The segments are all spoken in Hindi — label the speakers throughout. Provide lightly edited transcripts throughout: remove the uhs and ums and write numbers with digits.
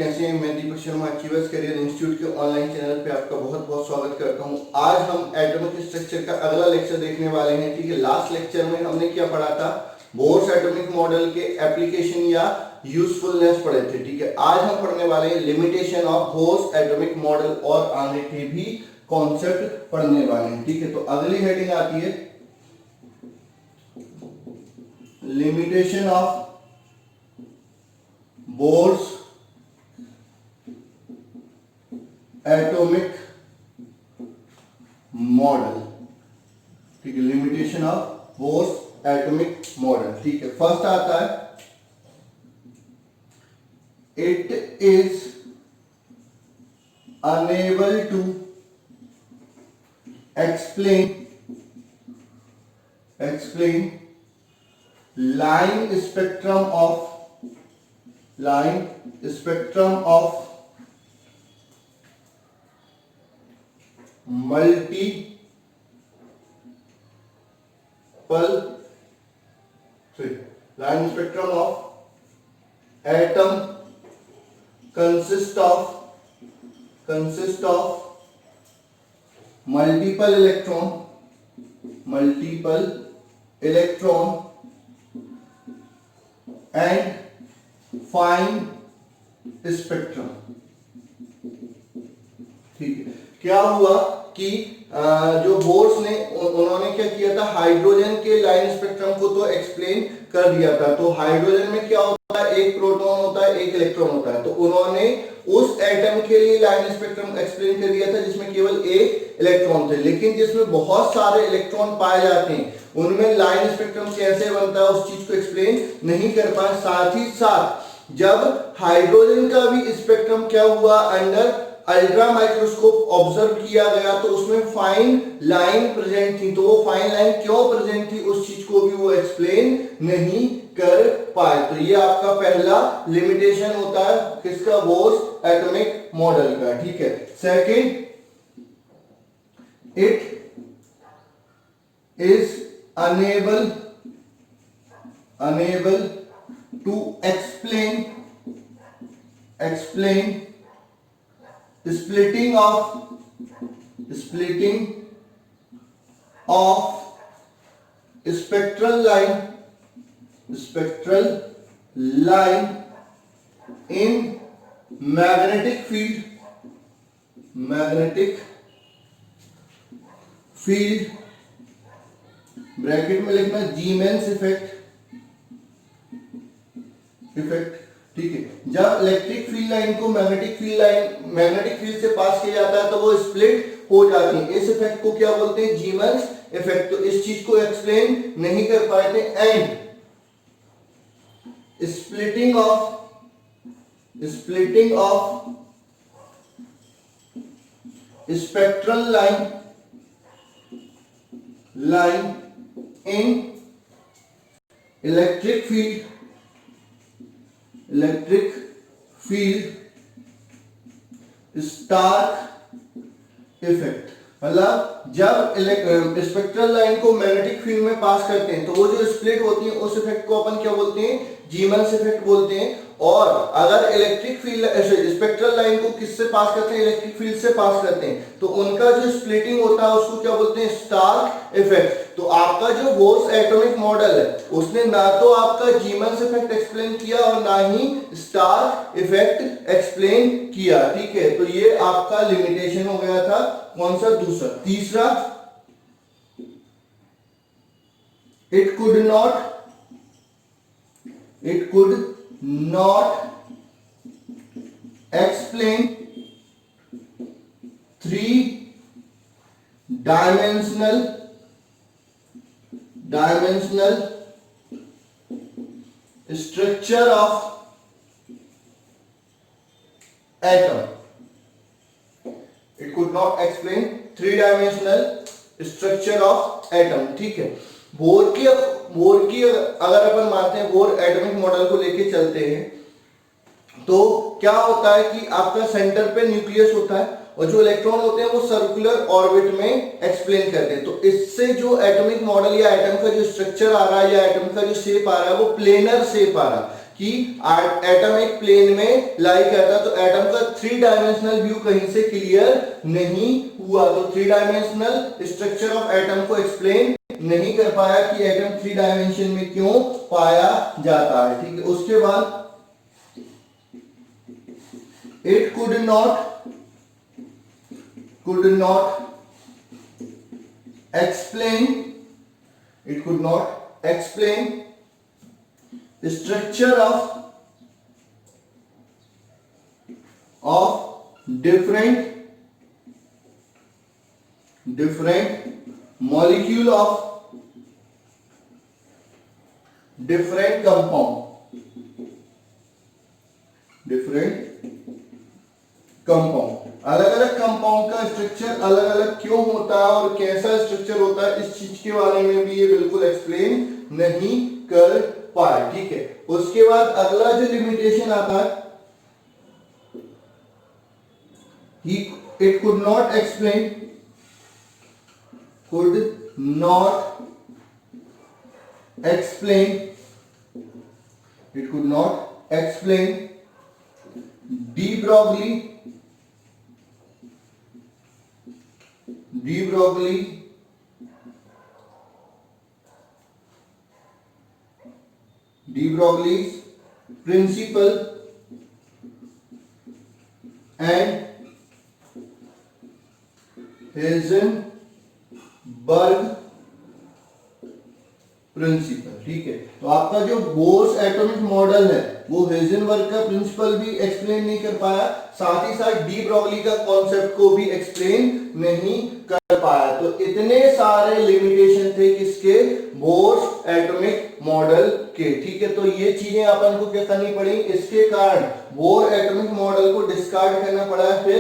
Speaker 1: कैसे हैं? मैं Deepak Sharma achievers career institute के ऑनलाइन चैनल पे आपका बहुत बहुत स्वागत करता हूं। आज हम एटॉमिक स्ट्रक्चर का अगला लेक्चर देखने वाले हैं। ठीक है, लास्ट लेक्चर में हमने क्या पढ़ा था? बोर्स एटॉमिक मॉडल के एप्लीकेशन या यूजफुलनेस पढ़े थे। ठीक है, आज हम पढ़ने वाले हैं limitation of Bohr's atomic model और आगे के भी कॉन्सेप्ट पढ़ने वाले हैं। ठीक है, तो अगली हेडिंग आती है limitation of Bohr's atomic model. ठीक है, limitation of Bohr's atomic model. ठीक है, फर्स्ट आता है it is unable to explain line spectrum of line spectrum of atom consist of multiple electron and fine spectrum। ठीक है, क्या हुआ कि जो बोर्स ने उन्होंने क्या किया था, हाइड्रोजन के लाइन स्पेक्ट्रम को तो एक्सप्लेन कर दिया था। तो हाइड्रोजन में क्या होता है, एक प्रोटॉन होता है, एक इलेक्ट्रॉन होता है। तो उन्होंने उस एटम के लिए लाइन स्पेक्ट्रम एक्सप्लेन कर दिया था जिसमें केवल एक इलेक्ट्रॉन थे। लेकिन जिसमें बहुत सारे इलेक्ट्रॉन पाए जाते हैं उनमें लाइन स्पेक्ट्रम कैसे बनता है उस चीज को एक्सप्लेन नहीं कर पाए। साथ ही साथ जब हाइड्रोजन का भी स्पेक्ट्रम क्या हुआ, अंडर अल्ट्रा माइक्रोस्कोप ऑब्जर्व किया गया तो उसमें फाइन लाइन प्रेजेंट थी। तो वो फाइन लाइन क्यों प्रेजेंट थी उस चीज को भी वो एक्सप्लेन नहीं कर पाए। तो ये आपका पहला लिमिटेशन होता है किसका, बोर्स एटॉमिक मॉडल का। ठीक है, second, it is unable to explain splitting of spectral line in magnetic field bracket में लिखना जीमेंस इफेक्ट। ठीक है, जब इलेक्ट्रिक फील्ड लाइन को मैग्नेटिक फील्ड से पास किया जाता है तो वो स्प्लिट हो जाती है। इस इफेक्ट को क्या बोलते हैं, जीमेंस इफेक्ट। तो इस चीज को एक्सप्लेन नहीं कर पाए थे। And splitting of spectral line in electric field stark effect। मतलब जब स्पेक्ट्रल लाइन को मैग्नेटिक फील्ड में पास करते हैं तो वो जो स्प्लिट होती है उस इफेक्ट को अपन क्या बोलते हैं, जीमेंस इफेक्ट बोलते हैं। और अगर इलेक्ट्रिक फील्ड स्पेक्ट्रल लाइन को किससे पास करते हैं, इलेक्ट्रिक फील्ड से पास करते हैं तो उनका जो स्प्लिटिंग होता है उसको क्या बोलते हैं, स्टार्क इफेक्ट। तो आपका जो बोर्स एटॉमिक मॉडल है उसने ना तो आपका जीमेंस इफेक्ट एक्सप्लेन किया और ना ही स्टार्क इफेक्ट एक्सप्लेन किया। ठीक है, तो ये आपका लिमिटेशन हो गया था। कौन सा? दूसरा। तीसरा, it could not explain three-dimensional structure of atom। It could not explain three-dimensional structure of atom। ठीक है, बोर की अगर अपन मानते हैं, बोर एटॉमिक मॉडल को लेके चलते हैं तो क्या होता है कि आपका सेंटर पे न्यूक्लियस होता है और जो इलेक्ट्रॉन होते हैं वो सर्कुलर ऑर्बिट में एक्सप्लेन करते हैं। तो इससे जो एटॉमिक मॉडल या एटम का जो स्ट्रक्चर आ रहा है या एटम का जो शेप आ रहा है वो प्लेनर शेप आ रहा है कि एटम एक प्लेन में लाई करता, तो एटम का 3 डायमेंशनल व्यू कहीं से क्लियर नहीं हुआ, तो 3 डायमेंशनल स्ट्रक्चर ऑफ एटम को एक्सप्लेन नहीं कर पाया कि एटम 3 डायमेंशन में क्यों पाया जाता है। ठीक है, उसके बाद it could not explain the structure of different molecule of different compound अलग अलग कंपाउंड का स्ट्रक्चर अलग अलग क्यों होता है और कैसा स्ट्रक्चर होता है, इस चीज के बारे में भी ये बिल्कुल एक्सप्लेन नहीं कर पाए। ठीक है, उसके बाद अगला जो लिमिटेशन आता है, it could not explain de Broglie's principle and Heisenberg principle. ठीक है, तो आपका जो बोर्स एटॉमिक मॉडल है वो हेजनबर्ग का प्रिंसिपल भी एक्सप्लेन नहीं कर पाया, साथ ही साथ डी ब्रॉगली का कॉन्सेप्ट को भी एक्सप्लेन नहीं कर पाया। तो इतने सारे लिमिटेशन थे किसके, बोर्स एटॉमिक मॉडल के। ठीक है, तो ये चीजें अपन को क्या करनी पड़ी, इसके कारण बोर एटॉमिक मॉडल को डिस्कार्ड करना पड़ा, फिर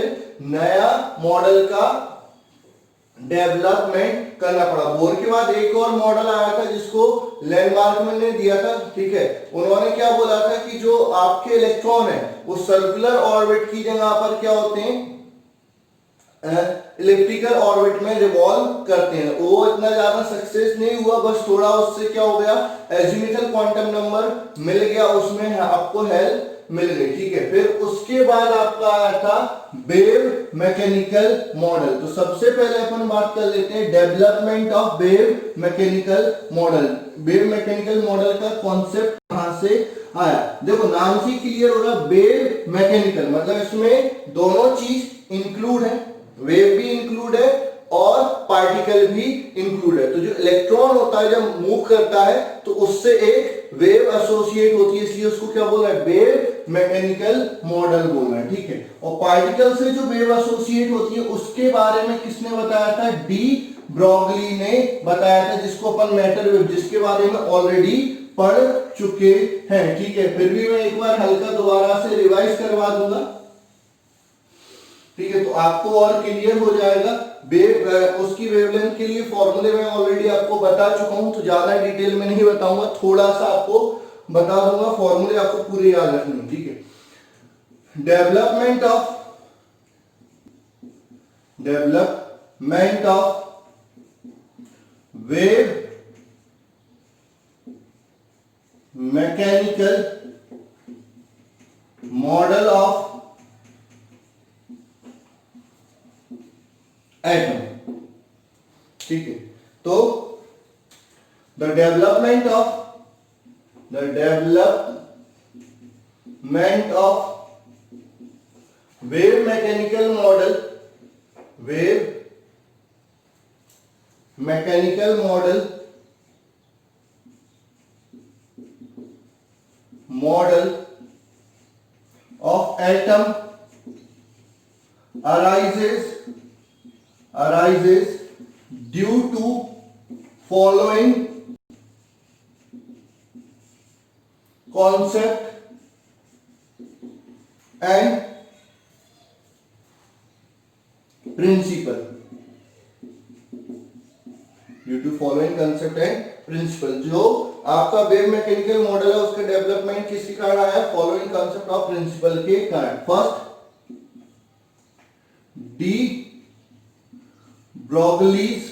Speaker 1: नया मॉडल का डेवलपमेंट करना पड़ा। बोर के बाद एक और मॉडल आया था जिसको लैंडमार्कमैन ने दिया था। ठीक है, उन्होंने क्या बोला था कि जो आपके इलेक्ट्रॉन है वो सर्कुलर ऑर्बिट की जगह पर क्या होते हैं, इलिप्टिकल ऑर्बिट में रिवॉल्व करते हैं। वो इतना ज्यादा सक्सेस नहीं हुआ, बस थोड़ा उससे क्या हो गया, एजिमुथल क्वांटम नंबर मिल गया, उसमें आपको हेल्प मिल गई। ठीक है, फिर उसके बाद आपका आया था वेव मैकेनिकल मॉडल। तो सबसे पहले अपन बात कर लेते हैं development of wave mechanical model. Wave mechanical model का कॉन्सेप्ट कहां से आया, देखो नाम से क्लियर होगा, वेव मैकेनिकल मतलब इसमें दोनों चीज इंक्लूड है, वेव भी इंक्लूड है और पार्टिकल भी इंक्लूड है। तो जो इलेक्ट्रॉन होता है जब मूव करता है तो उससे एक वेव एसोसिएट होती है, इसलिए उसको क्या बोल रहा है, वेव मैकेनिकल मॉडल बोल रहा है। ठीक है, और पार्टिकल से जो वेव एसोसिएट होती है उसके बारे में किसने बताया था, डी ब्रॉगली ने बताया था, जिसको अपन मैटर वेव, जिसके बारे में ऑलरेडी पढ़ चुके हैं। ठीक है, फिर भी मैं एक बार हल्का दोबारा से रिवाइज करवा दूंगा। ठीक है, तो आपको और क्लियर हो जाएगा। वेव उसकी वेवलेंथ के लिए फॉर्मूले में ऑलरेडी आपको बता चुका हूं, तो ज्यादा डिटेल में नहीं बताऊंगा, थोड़ा सा आपको बता दूंगा, फॉर्मूले आपको पूरे याद रखने। ठीक है, development of wave mechanical model of atom. ठीक है, तो the development of wave mechanical model of atom arises due to following concept and principle, due to following concept and principle। जो आपका वेव मैकेनिकल मॉडल है उसका डेवलपमेंट किसके कारण आया, फॉलोइंग कंसेप्ट ऑफ प्रिंसिपल के कारण। First, D Broglie's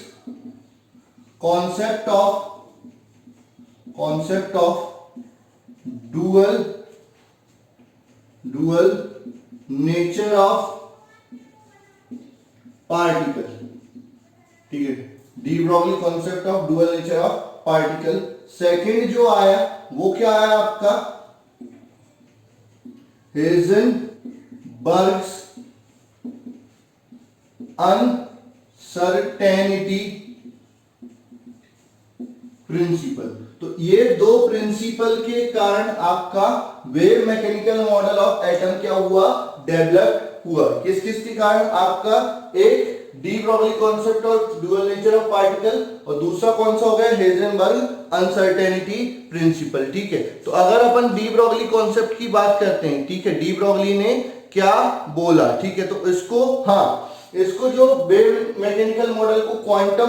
Speaker 1: concept of dual dual nature of particle, ठीक है, D Broglie concept of dual nature of particle. Second जो आया वो क्या आया आपका, हेजनबर्ग्स अनसर्टेनिटी प्रिंसिपल। तो ये दो प्रिंसिपल के कारण आपका wave mechanical model of atom क्या हुआ, डेवलप हुआ। किस किस के कारण, आपका एक D Broglie concept of dual nature of particle, और दूसरा कौन सा हो गया, हेजनबर्ग अनसर्टेनिटी प्रिंसिपल। ठीक है, तो अगर अपन डी ब्रॉगली कॉन्सेप्ट की बात करते हैं, ठीक है, डी ब्रॉगली ने क्या बोला, ठीक है, तो इसको, हाँ, इसको जो वेव मैकेनिकल मॉडल को क्वांटम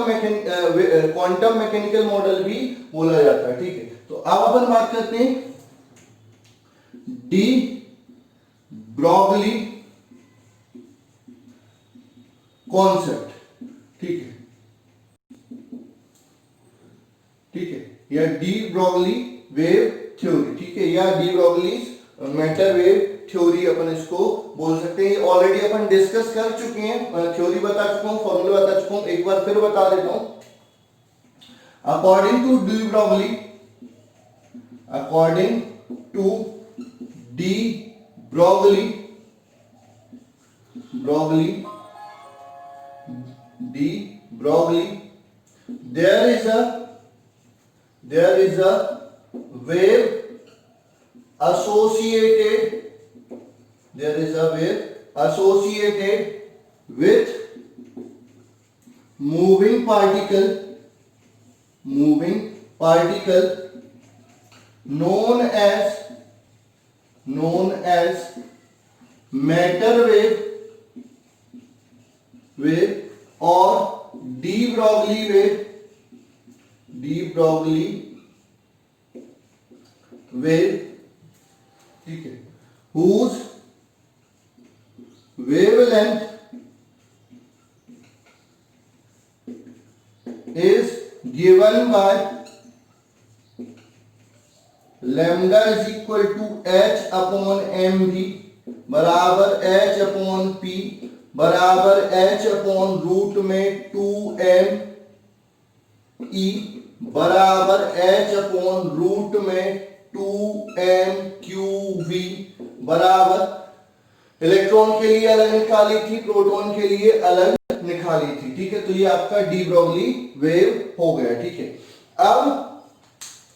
Speaker 1: मैकेनिकल मॉडल भी बोला जाता है। ठीक है, तो अब अपन बात करते हैं डी ब्रॉगली कॉन्सेप्ट। ठीक है, ठीक है, या डी ब्रॉगली वेव थ्योरी, ठीक है, या de Broglie matter wave theory अपन इसको बोल सकते हैं। ऑलरेडी अपन डिस्कस कर चुके हैं, थ्योरी बता चुका हूं, फॉर्मूला बता चुका हूं, एक बार फिर बता देता हूं। According to de Broglie, according to de Broglie, de Broglie, there is a wave associated, there is a wave associated with moving particle known as matter wave or D Broglie wave, ठीक है, whose wavelength is given by lambda is equal to h upon mv बराबर h upon p बराबर h अपॉन रूट में 2m e बराबर h अपॉन रूट में 2m qv बराबर, इलेक्ट्रॉन के लिए अलग निकाली थी, प्रोटॉन के लिए अलग निकाली थी। ठीक है, तो ये आपका डी ब्रॉगली वेव हो गया। ठीक है, अब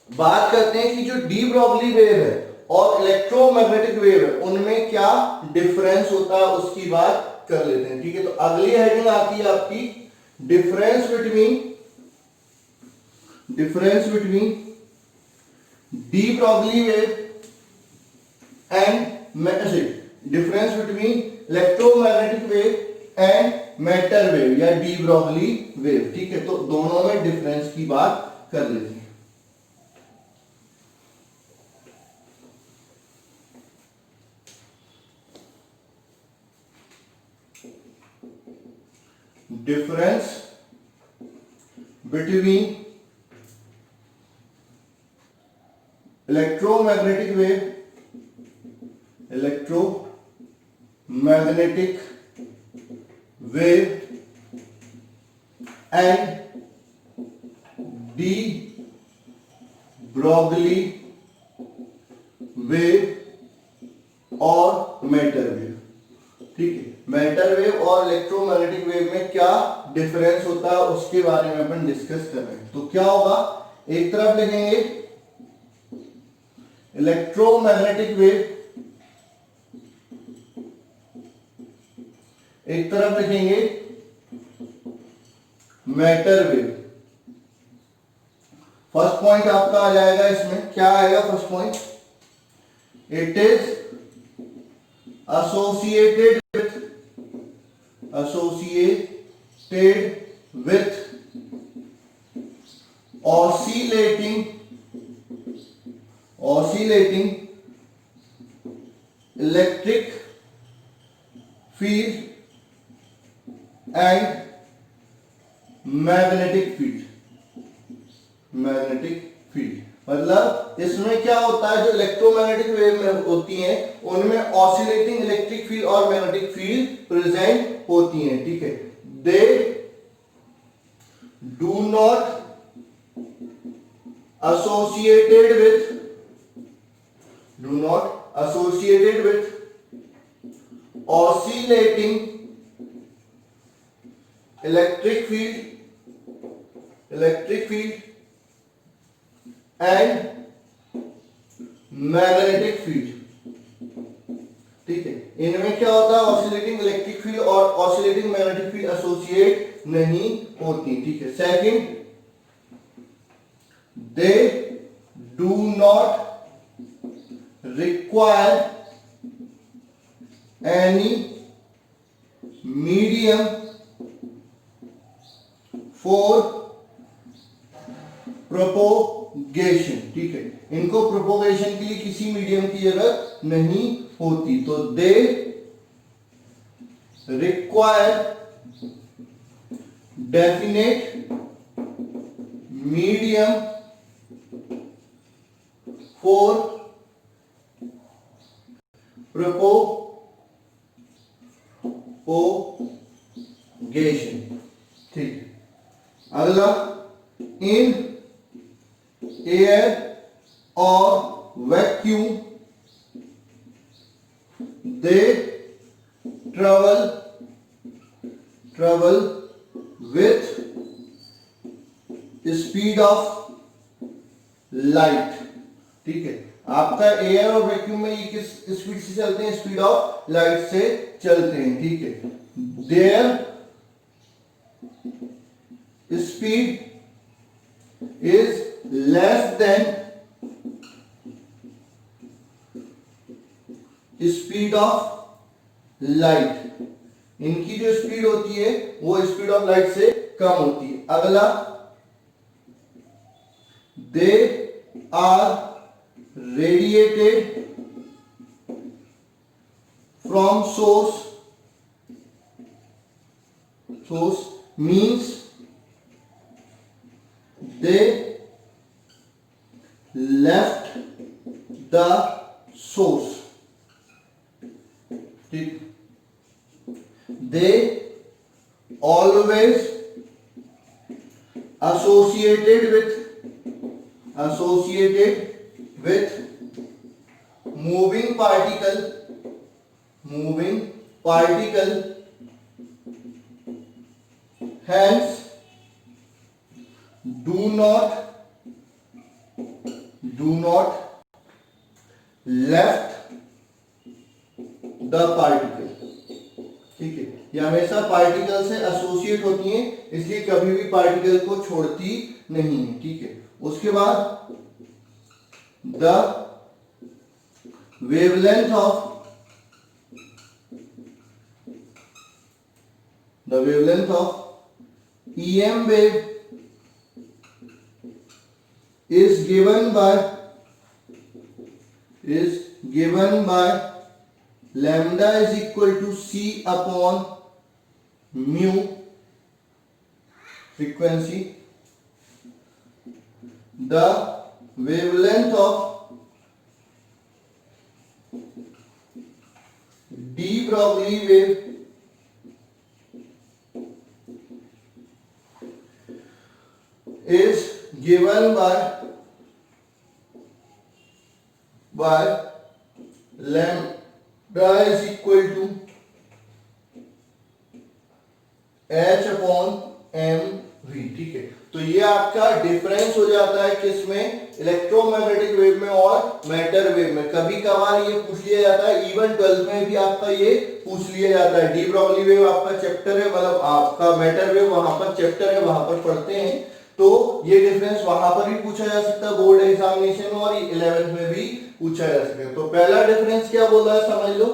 Speaker 1: बात करते हैं कि जो डी ब्रॉगली वेव है और इलेक्ट्रोमैग्नेटिक वेव है उनमें क्या डिफरेंस होता है, उसकी बात कर लेते हैं। ठीक है, तो अगली हेडिंग आती है आपकी difference between D Broglie wave and difference between electromagnetic wave and matter wave या डी ब्रॉगली वेव। ठीक है, तो दोनों में डिफरेंस की बात कर लेते हैं। Difference between electromagnetic wave and D Broglie wave और मैटर वेव। ठीक है, मैटर वेव और इलेक्ट्रोमैग्नेटिक वेव में क्या डिफरेंस होता है उसके बारे में अपन डिस्कस कर रहे हैं। तो क्या होगा, एक तरफ लिखेंगे इलेक्ट्रोमैग्नेटिक वेव, एक तरफ लिखेंगे मैटर वेव। फर्स्ट पॉइंट आपका आ जाएगा, इसमें क्या आएगा first point, it is associated with oscillating electric field and magnetic field। मतलब इसमें क्या होता है, जो इलेक्ट्रोमैग्नेटिक वेव में होती हैं उनमें ऑसिलेटिंग इलेक्ट्रिक फील्ड और मैग्नेटिक फील्ड प्रेजेंट होती हैं, ठीक है। दे do not associated with oscillating electric field and magnetic field, ठीक है। इनमें क्या होता है, ऑसिलेटिंग इलेक्ट्रिक फील्ड और ऑसिलेटिंग मैग्नेटिक फील्ड एसोसिएट नहीं होती, ठीक है। Second, they do not require any medium for propagation, ठीक है। इनको प्रोपोगेशन के लिए किसी मीडियम की जरूरत नहीं होती, तो they require definite medium for propagation, ठीक है। अगला, इन एयर और vacuum they travel with speed of light, ठीक है। आपका एयर और वैक्यूम में ये किस स्पीड से चलते हैं, स्पीड ऑफ लाइट से चलते हैं, ठीक है। There speed is less than speed of light, इनकी जो स्पीड होती है वो स्पीड ऑफ लाइट से कम होती है। अगला, they are radiated from source means they left the source, ठीक। they always associated with moving particle hence do not left the particle, ठीक है। ये हमेशा पार्टिकल से एसोसिएट होती हैं, इसलिए कभी भी पार्टिकल को छोड़ती नहीं है, ठीक है। उसके बाद, the wavelength of EM wave is given by lambda is equal to c upon mu frequency. The wavelength of de Broglie wave is given by lambda is equal to h upon mv, ठीक है। तो ये आपका डिफरेंस हो जाता है किसमें, इलेक्ट्रोमैग्नेटिक वेव में और मैटर वेव में। कभी कभार ये पूछ लिया जाता है, इवन 12th में भी आपका ये पूछ लिया जाता है। डी ब्रॉगली वेव आपका चैप्टर है, मतलब आपका मैटर वेव वहां पर चैप्टर है, वहां पर पढ़ते हैं, तो ये डिफरेंस वहां पर भी पूछा जा सकता है बोर्ड एग्जामिनेशन में, और 11th में भी पूछा जा सकता है। तो पहला डिफरेंस क्या बोला है, समझ लो,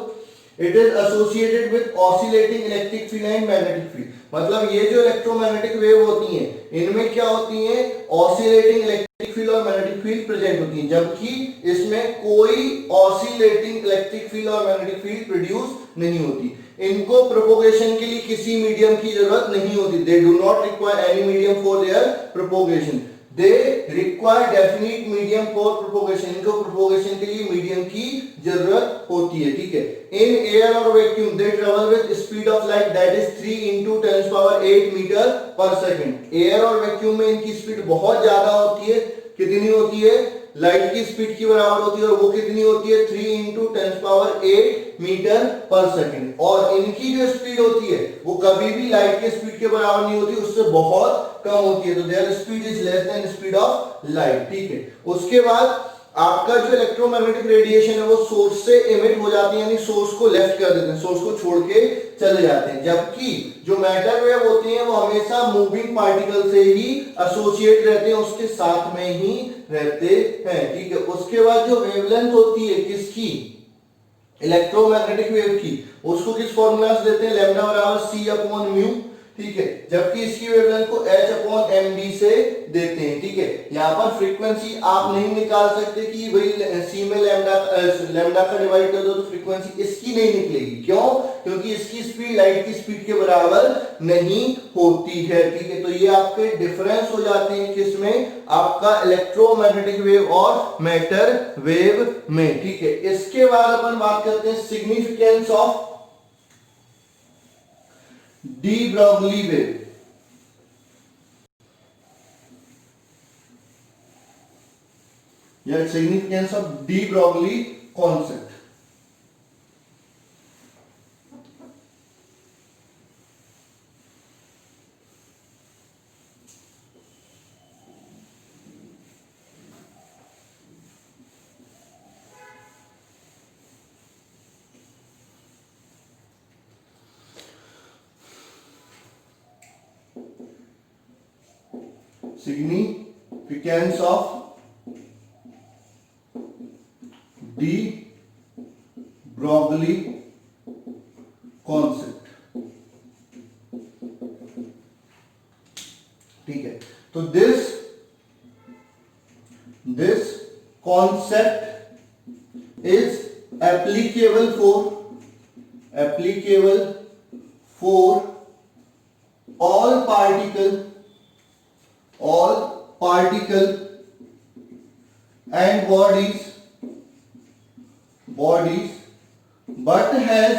Speaker 1: it is associated with oscillating electric field and magnetic field. मतलब ये जो इलेक्ट्रोमैग्नेटिक वेव होती हैं, इनमें क्या होती हैं, ऑसिलेटिंग इलेक्ट्रिक फील्ड और मैग्नेटिक फील्ड प्रेजेंट होती हैं, जबकि इसमें कोई ऑसिलेटिंग इलेक्ट्रिक फील्ड और मैग्नेटिक फील्ड प्रोड्यूस नहीं होती। इनको प्रोपोगेशन के लिए किसी मीडियम की जरूरत नहीं होती, they do not require any medium for their propagation. They require definite medium for propagation, इनको प्रोपोगेशन के लिए मीडियम की जरूरत होती है, ठीक है। इन एयर और vacuum they travel with speed of light that is 3 into 10⁸ metre per second. Air और वैक्यूम में इनकी स्पीड बहुत ज्यादा होती है, कितनी होती है, लाइट की स्पीड की बराबर होती है, और वो कितनी होती है, 3 into 10⁸ मीटर पर सेकंड। और इनकी जो स्पीड होती है वो कभी भी लाइट के स्पीड के बराबर नहीं होती, उससे बहुत कम होती है, तो there speed is less than speed of light, ठीक है। उसके बाद आपका जो इलेक्ट्रोमैग्नेटिक रेडिएशन है वो सोर्स से इमिट हो जाती है, यानी सोर्स को लेफ्ट कर देते हैं, सोर्स को छोड़ के चले जाते हैं, जबकि जो मैटर वेव होती हैं वो हमेशा मूविंग पार्टिकल से ही एसोसिएट रहते हैं, उसके साथ में ही रहते हैं, ठीक है। उसके बाद जो वेवलेंथ होती है किसकी, इलेक्ट्रोमैग्नेटिक वेव की, उसको किस फॉर्मूला से देते हैं, लैम्डा बराबर c/μ, ठीक है, जबकि इसकी वेवलेंथ को h/mv से देते हैं, ठीक है। यहाँ पर फ्रीक्वेंसी आप नहीं निकाल सकते कि भाई c में लैम्डा का डिवाइड कर दो तो फ्रीक्वेंसी इसकी नहीं निकलेगी, क्यों, क्योंकि इसकी स्पीड लाइट की स्पीड के बराबर नहीं होती है, ठीक है। तो ये आपके डिफरेंस हो जाते हैं किसमें, आपका इलेक्ट्रोमैग्नेटिक वेव और मैटर वेव में, ठीक है। इसके बाद अपन बात करते हैं significance of de Broglie wave. या significance of de Broglie concept. Significance of de Broglie concept, ठीक है। तो this concept is applicable for all particle and bodies but has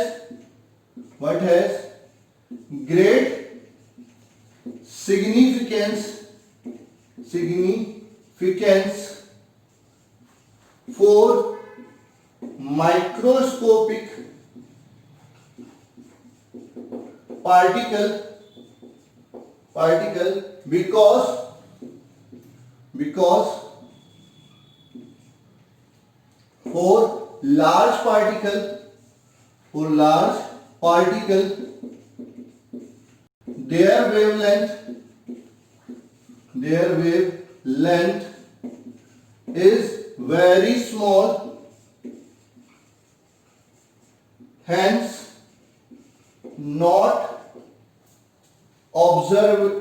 Speaker 1: great significance for microscopic particle because for large particle their wavelength is very small, hence not observable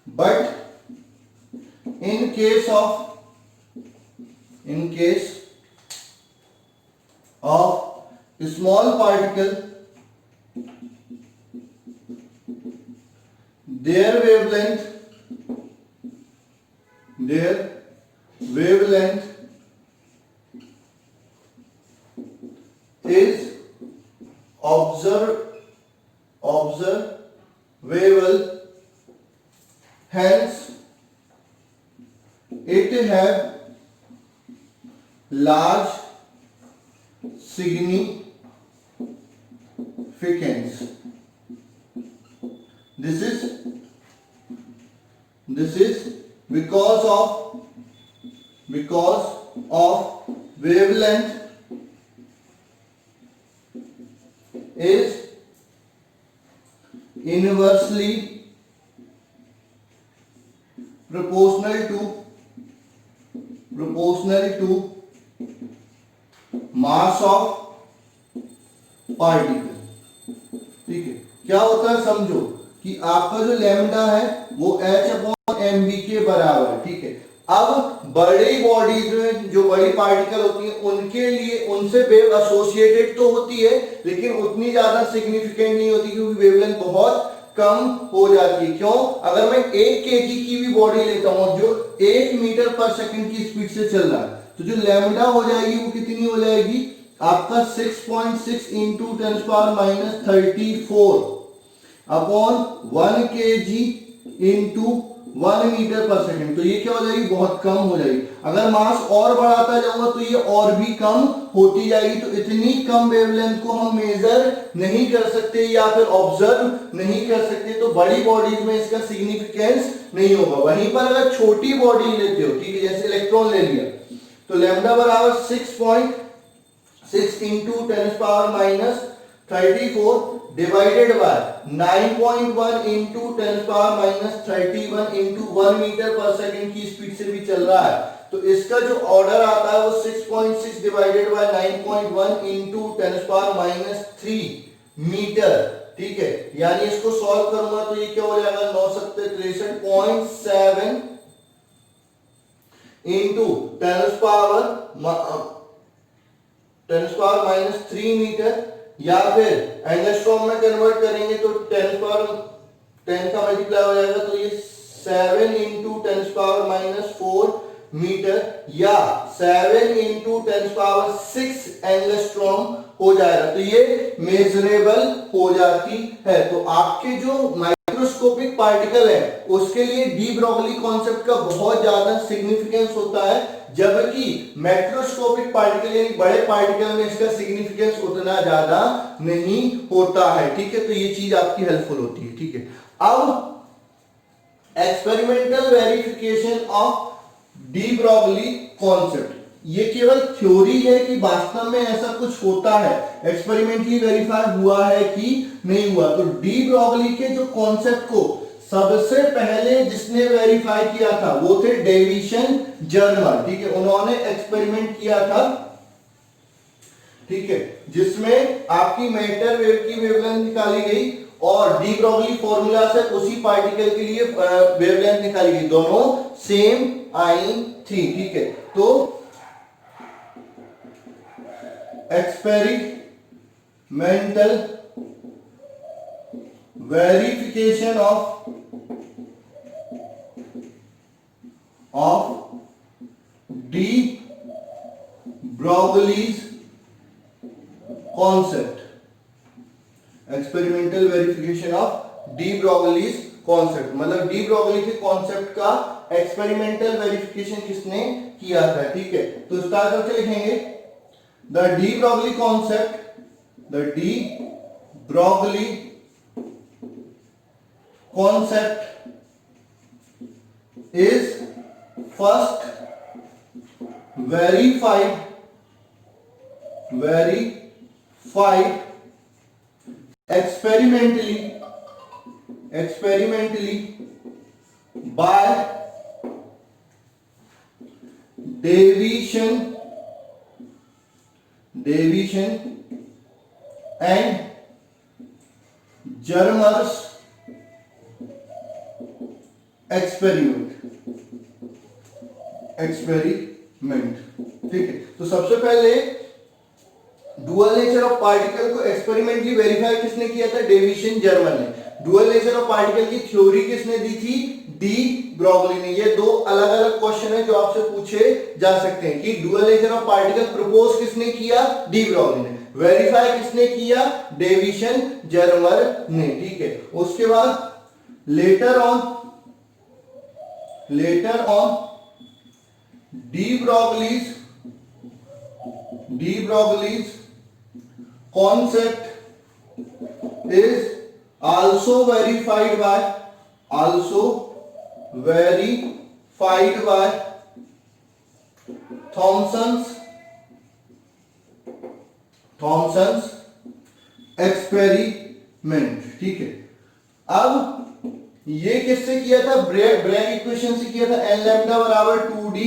Speaker 1: but in case of small particle their wavelength is observable, hence it have large significance. This is because of wavelength is inversely proportional to mass of particle, ठीक है। क्या होता है समझो कि आपका जो लैम्डा है वो h/mv के बराबर है, ठीक है। अब बड़ी बॉडीज में जो बड़ी पार्टिकल होती हैं उनके लिए उनसे वेव एसोसिएटेड तो होती है लेकिन उतनी ज्यादा सिग्निफिकेंट नहीं होती क्योंकि वेवलेंथ बहुत कम हो जाती है। क्यों? अगर मैं 1 kg की भी बॉडी लेता हूं जो 1 मीटर पर सेकंड की स्पीड से चल रहा है तो जो लैम्डा हो जाएगी वो कितनी हो जाएगी आपका 6.6 into 10⁻34 upon 1 kg into 1 metre per second. तो ये क्या हो जाएगी? बहुत कम हो जाएगी। अगर मास और बढ़ाता जाऊंगा तो ये और भी कम होती जाएगी। तो इतनी कम वेवलेंथ को हम मेजर नहीं कर सकते या फिर ऑब्जर्व नहीं कर सकते, तो बड़ी बॉडीज में इसका सिग्निफिकेंस नहीं होगा। वहीं पर अगर छोटी बॉडी लेते हो, ठीक है, जैसे इलेक्ट्रॉन ले लिया तो लैम्डा बराबर 6.6 into 10⁻34 divided by 9.1 into 10⁻31 into 1 metre per second की स्पीड से भी चल रहा है। तो इसका जो ऑर्डर आता है वो 6.6 डिवाइडेड बाय 9.1 इंटू 10⁻3 मीटर, ठीक है। यानी इसको सॉल्व करूंगा तो ये क्या हो जाएगा 9 7 63.7 इंटू 10⁻³ मीटर, या फिर एंगस्ट्रॉम में कन्वर्ट करेंगे तो 10 का मल्टीप्लाई हो जाएगा तो ये 7 इंटू 10⁻⁴ मीटर या 7 इंटू 10⁻6 एंगस्ट्रॉम हो जाएगा। तो ये मेजरेबल हो जाती है। तो आपके जो माइक्रोस्कोपिक पार्टिकल है उसके लिए डी ब्रोगली कॉन्सेप्ट का बहुत ज्यादा सिग्निफिकेंस होता है, जबकि मैक्रोस्कोपिक पार्टिकल यानी बड़े पार्टिकल में इसका सिग्निफिकेंस उतना ज्यादा नहीं होता है, ठीक है। तो ये चीज आपकी हेल्पफुल होती है, ठीक है। अब experimental verification of de Broglie concept, ये केवल थ्योरी है कि वास्तव में ऐसा कुछ होता है, एक्सपेरिमेंटली वेरीफाई हुआ है कि नहीं हुआ। तो डी ब्रोगली के जो कॉन्सेप्ट को सबसे पहले जिसने वेरीफाई किया था वो थे डेविसन जर्मर, ठीक है। उन्होंने एक्सपेरिमेंट किया था, ठीक है, जिसमें आपकी मैटर वेव की वेवलेंथ निकाली गई और डी ब्रोगली फॉर्मूला से उसी पार्टिकल के लिए वेवलेंथ निकाली गई, दोनों सेम आई थी, ठीक है। तो experimental verification of D Broglie's concept, experimental verification of D Broglie's concept, मतलब डी ब्रोगली के कॉन्सेप्ट का एक्सपेरिमेंटल वेरिफिकेशन किसने किया था, ठीक है। तो स्टार्ट करके लिखेंगे the de Broglie concept, the de Broglie concept is first verified experimentally by Davison and Germer's experiment, ठीक है। तो सबसे पहले डुअल नेचर ऑफ पार्टिकल को एक्सपेरिमेंटली वेरीफाई किसने किया था? डेविसन जर्मर ने। डुअल नेचर ऑफ पार्टिकल की थ्योरी किसने दी थी? डी ब्रोगली ने। ये दो अलग अलग क्वेश्चन है जो आपसे पूछे जा सकते हैं कि dual nature of particle propose किसने किया? डी ब्रोगली ने। वेरीफाई किसने किया? डेविसन जर्मर ने, ठीक है। उसके बाद later on de Broglie's concept is also verified by Thomson's experiment, ठीक है। अब ये किससे किया था? ब्रैग इक्वेशन से किया था। एन लैम्डा बराबर 2d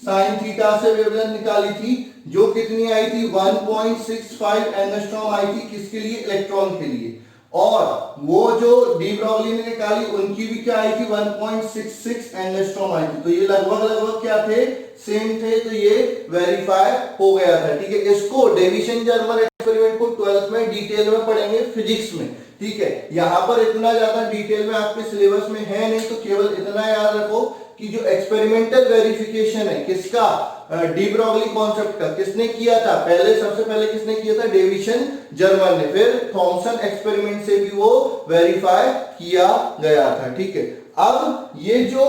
Speaker 1: sin थीटा से वेवलेंथ निकाली थी जो कितनी आई थी? 1.65 एंगस्ट्रॉम आई थी। किसके लिए? इलेक्ट्रॉन के लिए। और वो जो डी ब्रॉगली ने निकाली उनकी भी क्या आई थी 1.66 एंगस्ट्रॉम आई थी। तो ये लगभग लगभग क्या थे, सेम थे, तो ये वेरीफाई हो गया था। ठीक है, इसको डेविएशन जर्मर एक्सपेरिमेंट को 12th में डिटेल में पढ़ेंगे फिजिक्स में। ठीक है, यहां पर इतना ज्यादा डिटेल में आपके सिलेबस में है नहीं, तो केवल इतना याद रखो कि जो एक्सपेरिमेंटल वेरिफिकेशन है किसका, डी ब्रॉगली कॉन्सेप्ट का, किसने किया था पहले, सबसे पहले किसने किया था, डेविएशन जर्मर ने, फिर थॉमसन एक्सपेरिमेंट से भी वो वेरीफाई किया गया था। ठीक है, अब ये जो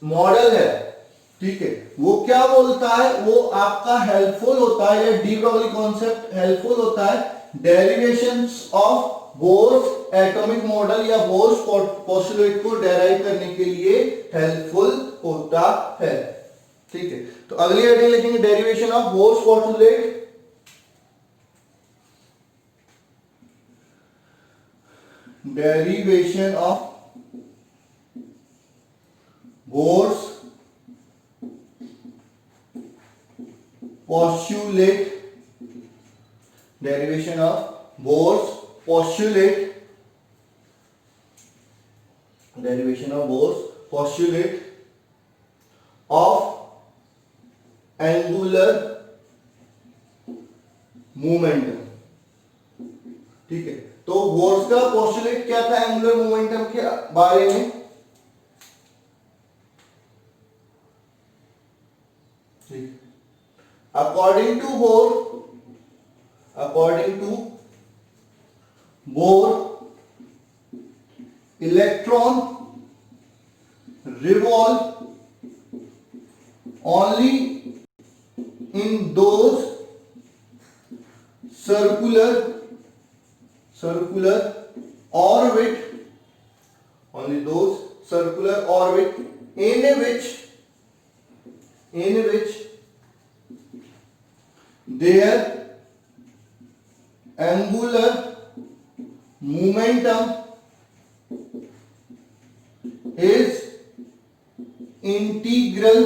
Speaker 1: मॉडल है, ठीक है, वो क्या बोलता है, वो आपका हेल्पफुल होता है, या डी ब्रॉगली कॉन्सेप्ट हेल्पफुल होता है derivations of Bohr's atomic model या बोर्स पोस्टुलेट को डेराइव करने के लिए हेल्पफुल होता है। ठीक है, तो अगली हेडिंग लिखेंगे derivation of bourse postulate. Derivation of bourse postulate, derivation of Bohr's postulate, derivation of Bohr's postulate of angular momentum। ठीक है, तो बोर्स का पोस्टुलेट क्या था एंगुलर मोमेंटम के बारे में। ठीक, according to Bohr, electron revolve only in those circular orbit, only those circular orbit in which their angular momentum is integral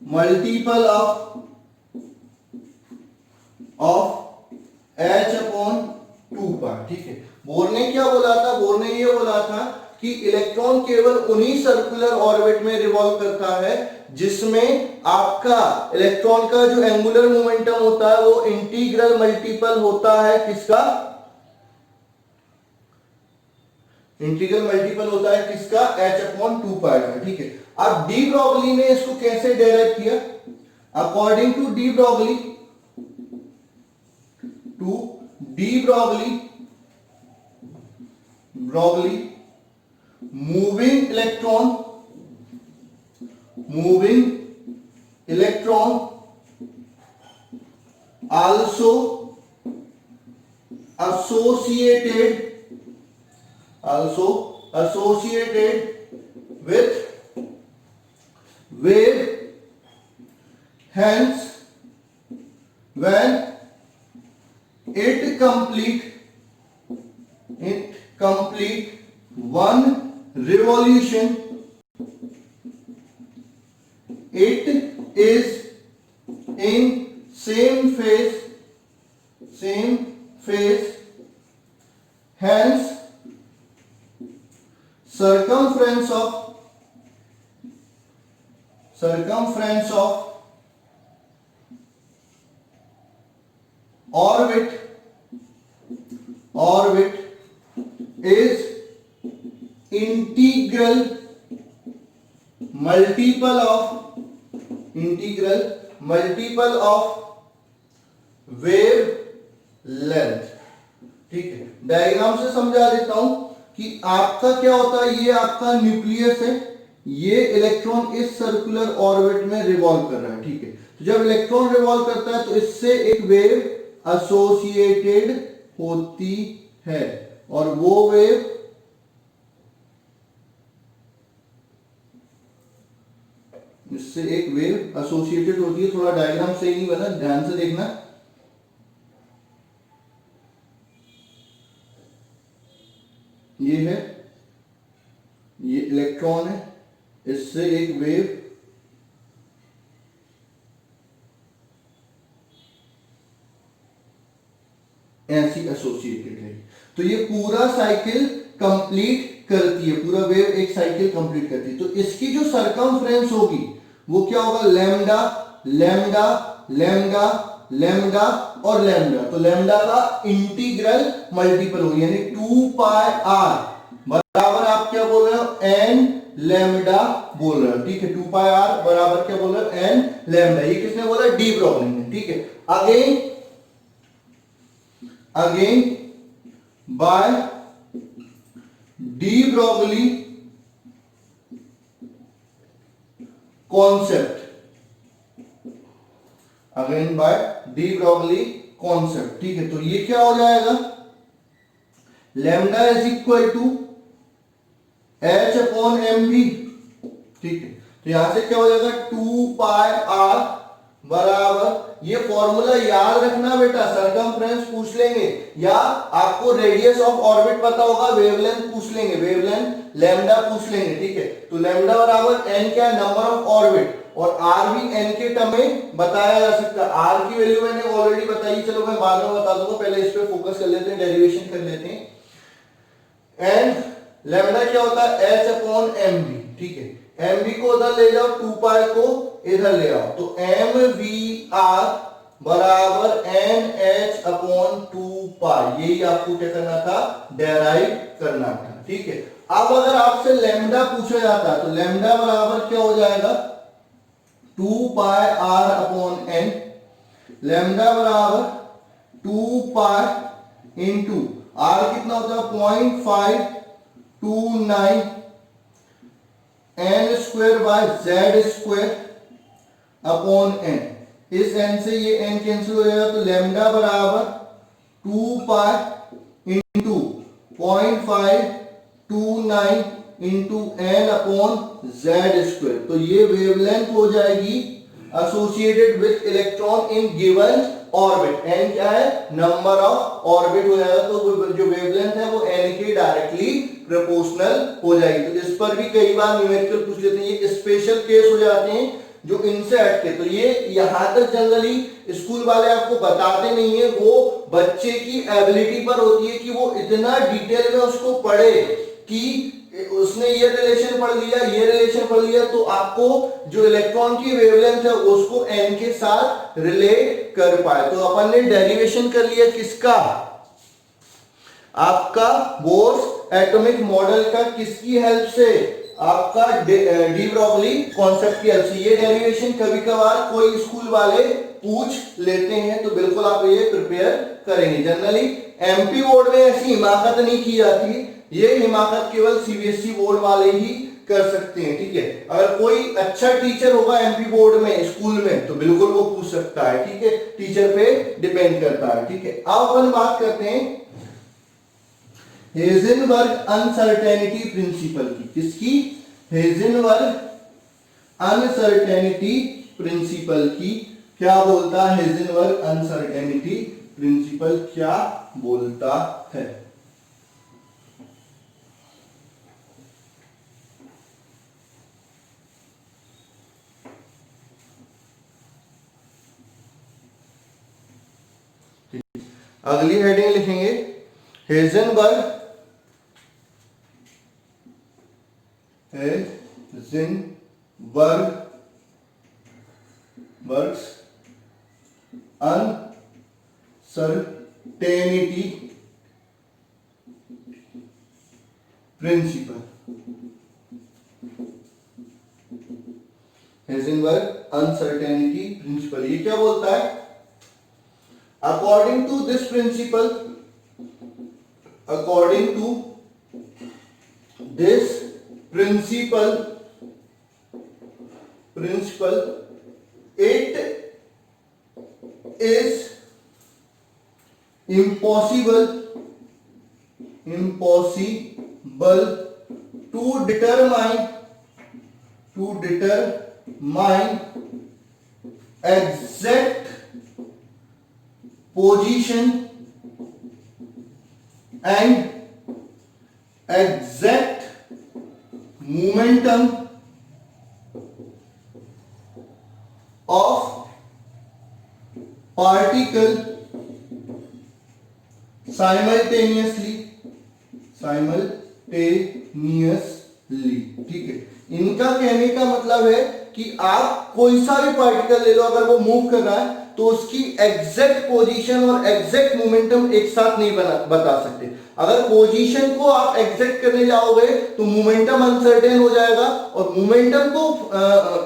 Speaker 1: multiple of h upon 2 पाई। ठीक है, बोर ने क्या बोला था, बोर ने ये बोला था कि इलेक्ट्रॉन केवल उन्हीं सर्कुलर ऑर्बिट में रिवॉल्व करता है जिसमें आपका इलेक्ट्रॉन का जो एंगुलर मोमेंटम होता है वो इंटीग्रल मल्टीपल होता है किसका, इंटीग्रल मल्टीपल होता है किसका, h अपॉन 2 पाई का। ठीक है, अब डी ब्रॉगली ने इसको कैसे डेराइव किया, according to de Broglie moving electron also associated with wave, hence when it complete one revolution, it is in same phase, hence circumference of orbit is integral multiple of wave length। ठीक है, डायग्राम से समझा देता हूं कि आपका क्या होता है, ये आपका न्यूक्लियस है, ये इलेक्ट्रॉन इस सर्कुलर ऑर्बिट में रिवॉल्व कर रहा है। ठीक है, तो जब इलेक्ट्रॉन रिवॉल्व करता है तो इससे एक वेव एसोसिएटेड होती है, और वो वेव इससे एक वेव एसोसिएटेड होती है। थोड़ा डायग्राम सही नहीं बना, ध्यान से देखना। ये है, ये इलेक्ट्रॉन है, इससे एक वेव ऐसी एसोसिएटेड है। तो ये पूरा साइकिल कंप्लीट करती है, पूरा वेव एक साइकिल कंप्लीट करती है। तो इसकी जो सरकमफ्रेंस होगी वो क्या होगा, लैम्डा लैम्डा लैम्डा लैम्डा और लैम्डा। तो लैम्डा का इंटीग्रल मल्टीपल होगी, यानी 2 पाई आर बराबर आप क्या बोल रहे हो, एन लैम्डा बोल रहे हो, ठीक है। 2 पाई आर बराबर क्या बोल रहे हो, एन लैम्डा। ये किसने बोला, डी ब्रॉगली ने, ठीक है। Again by de Broglie concept, again by de Broglie concept, ठीक है। तो ये क्या हो जाएगा, lambda is equal to h upon m v, ठीक है। तो यहां से क्या हो जाएगा, 2 पाई आर बराबर, ये फॉर्मूला याद रखना बेटा, सरकमफ्रेंस पूछ लेंगे या आपको रेडियस ऑफ ऑर्बिट पता होगा, वेवलेंथ पूछ लेंगे, वेवलेंथ लैम्डा पूछ लेंगे, ठीक है। तो लैम्डा बराबर एन क्या, नंबर ऑफ ऑर्बिट, और आर भी एन के टर्म में बताया जा सकता है। आर की वैल्यू मैंने ऑलरेडी बताई, चलो मैं बाद में बता दूंगा, पहले इस पे फोकस कर लेते हैं, डेरिवेशन कर लेते हैं। एंड लैम्डा क्या होता है, एच अपॉन एम बी, ठीक है। एम बी को उधर ले जाओ, 2 पाई को इधर ले आओ, तो एम वी आर बराबर एन एच अपॉन 2 पाई, यही आपको क्या करना था, डेराइव करना था, ठीक है। अब अगर आपसे लैम्डा पूछा जाता है तो लैम्डा बराबर क्या हो जाएगा, 2 pi r upon n, lambda बराबर 2 पाई इंटू आर कितना होता है, 0.529 n square by z square upon n. इस एन से ये एन कैंसिल हो जाएगा, तो लैम्डा बराबर 2 pi into 0.529 into n upon z square. तो ये वेवलेंथ हो जाएगी associated with electron in given orbit. N क्या है, नंबर ऑफ ऑर्बिट हो जाएगा, तो जो वेवलेंथ है वो एन के डायरेक्टली प्रोपोर्शनल हो जाएगी। तो इस पर भी कई बार न्यूमेरिकल पूछ लेते हैं, ये स्पेशल केस हो जाते हैं जो इनसे हटके। तो ये यहां तक जनरली स्कूल वाले आपको बताते नहीं है, वो बच्चे की एबिलिटी पर होती है कि वो इतना डिटेल में उसको पढ़े कि उसने ये रिलेशन पढ़ लिया, ये रिलेशन पढ़ लिया, तो आपको जो इलेक्ट्रॉन की वेवलेंथ है उसको एन के साथ रिलेट कर पाए। तो अपन ने डेरिवेशन कर लिया किसका, आपका बोर्स एटॉमिक मॉडल का, किसकी हेल्प से, आपका डी ब्रॉगली कॉन्सेप्ट की हेल्प से। ये डेरिवेशन कभी कभार कोई स्कूल वाले पूछ लेते हैं, तो बिल्कुल आप ये प्रिपेयर करेंगे। जनरली एमपी बोर्ड में ऐसी हिमाकत नहीं की जाती, ये हिमाकत केवल सीबीएसई बोर्ड वाले ही कर सकते हैं, ठीक है। अगर कोई अच्छा टीचर होगा एमपी बोर्ड में स्कूल में तो बिल्कुल वो पूछ सकता है, ठीक है, टीचर पे डिपेंड करता है, ठीक है। अब अपन बात करते हैं हेज़ेनबर्ग अनसर्टेनिटी प्रिंसिपल की, किसकी, हेज़ेनबर्ग अनसर्टेनिटी प्रिंसिपल की। क्या बोलता है हेज़ेनबर्ग अनसर्टेनिटी प्रिंसिपल, क्या बोलता है। अगली हेडिंग लिखेंगे, हेज़ेनबर्ग अनसर्टेनिटी प्रिंसिपल, हेज़ेनबर्ग अनसर्टेनिटी प्रिंसिपल, ये क्या बोलता है, according to this principle, according to this principle, it is impossible to determine exact position and exact momentum of particle simultaneously, ठीक है। इनका कहने का मतलब है कि आप कोई सा भी पार्टिकल ले लो, अगर वो मूव कर रहा है तो उसकी एग्जैक्ट पोजीशन और एग्जैक्ट मोमेंटम एक साथ नहीं बता सकते। अगर पोजीशन को आप एग्जैक्ट करने जाओगे तो मोमेंटम अनसर्टेन हो जाएगा, और मोमेंटम को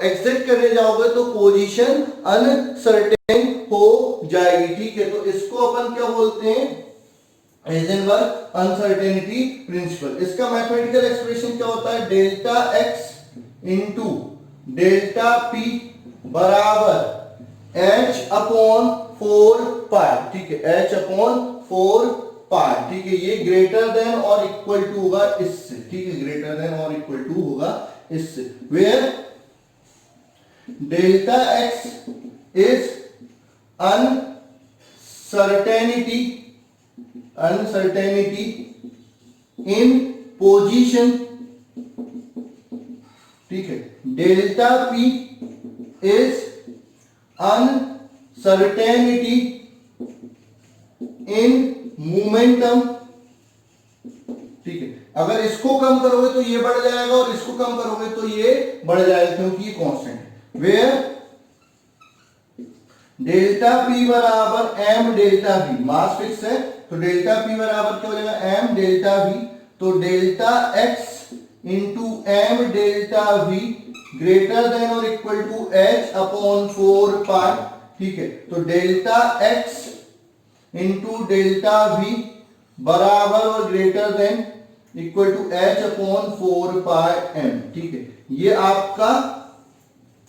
Speaker 1: एग्जैक्ट करने जाओगे तो पोजीशन अनसर्टेन हो जाएगी, ठीक है। तो इसको अपन क्या बोलते हैं, हाइजेनबर्ग अनसर्टेनिटी प्रिंसिपल। इसका मैथमेटिकल एक्सप्रेशन क्या होता है, delta x into delta p बराबर h अपॉन 4 पाई, ठीक है, h अपॉन 4 पाई, ठीक है। ये ग्रेटर देन और इक्वल टू होगा इससे, ठीक है, ग्रेटर देन और इक्वल टू होगा इससे, where delta x is uncertainty in position, ठीक है। Delta p is uncertainty in momentum, ठीक है। अगर इसको कम करोगे तो ये बढ़ जाएगा और इसको कम करोगे तो ये बढ़ जाएगा, क्योंकि ये कांस्टेंट है। वेयर डेल्टा p बराबर m delta v, mass fix है तो डेल्टा p बराबर क्या हो जाएगा, m डेल्टा v, तो delta x into m delta v greater than और equal to h upon 4 pi, ठीक है। तो delta x into delta v बराबर और greater than equal to h upon 4 pi m, ठीक है। ये आपका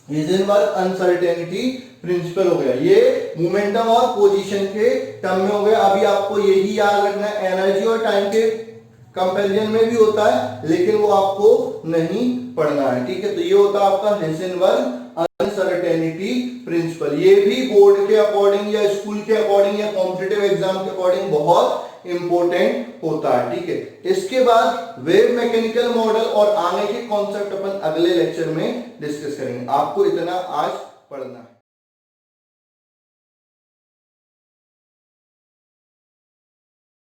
Speaker 1: हाइजेनबर्ग अनसर्टेनिटी प्रिंसिपल हो गया। ये मोमेंटम और पोजीशन के टर्म में हो गया। अभी आपको यही याद रखना है, एनर्जी और टाइम के कंपैरिजन में भी होता है, लेकिन वो आपको नहीं पढ़ना है, ठीक है। तो ये होता है आपका हाइजेनबर्ग अनसर्टेनिटी प्रिंसिपल। ये भी बोर्ड के अकॉर्डिंग या स्कूल के अकॉर्डिंग या कॉम्पिटिटिव एग्जाम के अकॉर्डिंग बहुत इंपॉर्टेंट होता है, ठीक है। इसके बाद वेव मैकेनिकल मॉडल और आगे के कॉन्सेप्ट अपन अगले लेक्चर में डिस्कस करेंगे। आपको इतना आज पढ़ना है।